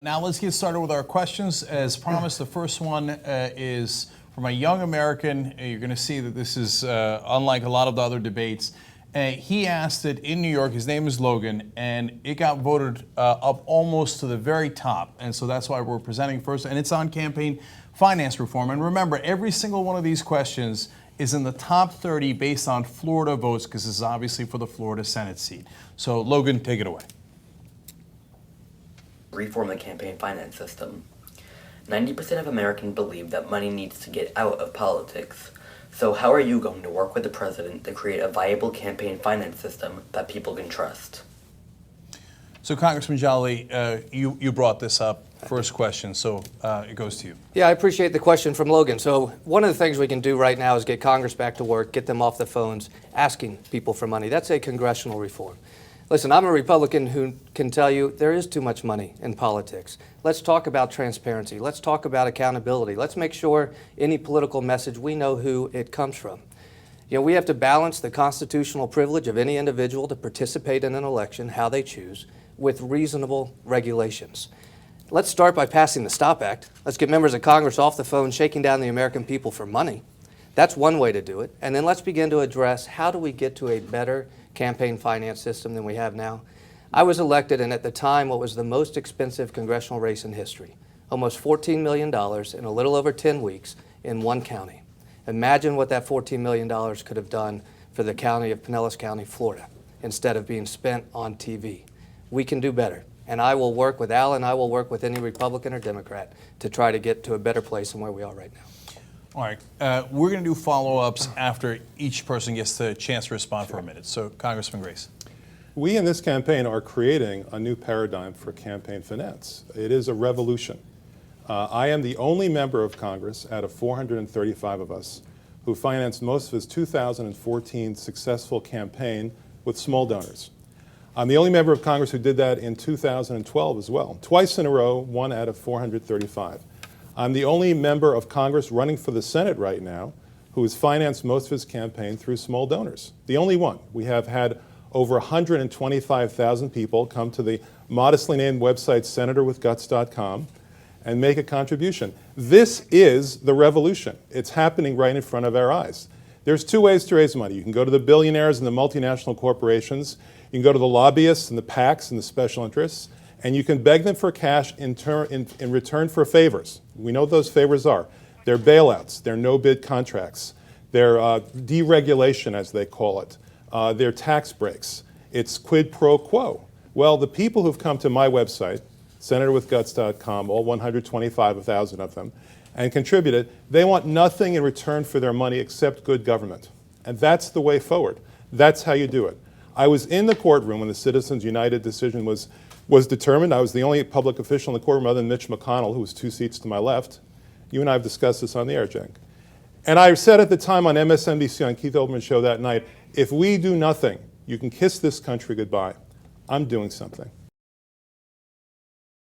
Now let's get started with our questions. As promised, the first one is from a young American. You're going to see that this is unlike a lot of the other debates. He asked it in New York. His name is Logan, and it got voted up almost to the very top. And so that's why we're presenting first. And it's on campaign finance reform. And remember, every single one of these questions is in the top 30 based on Florida votes, because this is obviously for the Florida Senate seat. So Logan, take it away. Reform the campaign finance system. 90% of Americans believe that money needs to get out of politics. So how are you going to work with the president to create a viable campaign finance system that people can trust? So Congressman Jolly, you brought this up. First question, so it goes to you. Yeah, I appreciate the question from Logan. So one of the things we can do right now is get Congress back to work, get them off the phones, asking people for money. That's a congressional reform. Listen, I'm a Republican who can tell you there is too much money in politics. Let's talk about transparency. Let's talk about accountability. Let's make sure any political message, we know who it comes from. You know, we have to balance the constitutional privilege of any individual to participate in an election, how they choose, with reasonable regulations. Let's start by passing the STOP Act. Let's get members of Congress off the phone shaking down the American people for money. That's one way to do it. And then let's begin to address how do we get to a better campaign finance system than we have now. I was elected in, at the time, what was the most expensive congressional race in history. Almost $14 million in a little over 10 weeks in one county. Imagine what that $14 million could have done for the county of Pinellas County, Florida, instead of being spent on TV. We can do better. And I will work with Al, and I will work with any Republican or Democrat to try to get to a better place than where we are right now. All right, we're going to do follow-ups after each person gets the chance to respond for a minute. So, Congressman Grace. We in this campaign are creating a new paradigm for campaign finance. It is a revolution. I am the only member of Congress out of 435 of us who financed most of his 2014 successful campaign with small donors. I'm the only member of Congress who did that in 2012 as well. Twice in a row, 1 out of 435. I'm the only member of Congress running for the Senate right now who has financed most of his campaign through small donors. The only one. We have had over 125,000 people come to the modestly named website senatorwithguts.com and make a contribution. This is the revolution. It's happening right in front of our eyes. There's two ways to raise money. You can go to the billionaires and the multinational corporations. You can go to the lobbyists and the PACs and the special interests. And you can beg them for cash in return for favors. We know what those favors are. They're bailouts, they're no-bid contracts, they're deregulation, as they call it, they're tax breaks. It's quid pro quo. Well, the people who've come to my website, senatorwithguts.com, all 125,000 of them, and contributed, they want nothing in return for their money except good government. And that's the way forward. That's how you do it. I was in the courtroom when the Citizens United decision was determined. I was the only public official in the courtroom other than Mitch McConnell, who was 2 seats to my left. You and I have discussed this on the air, Cenk. And I said at the time on MSNBC on Keith Olbermann's show that night, if we do nothing, you can kiss this country goodbye. I'm doing something.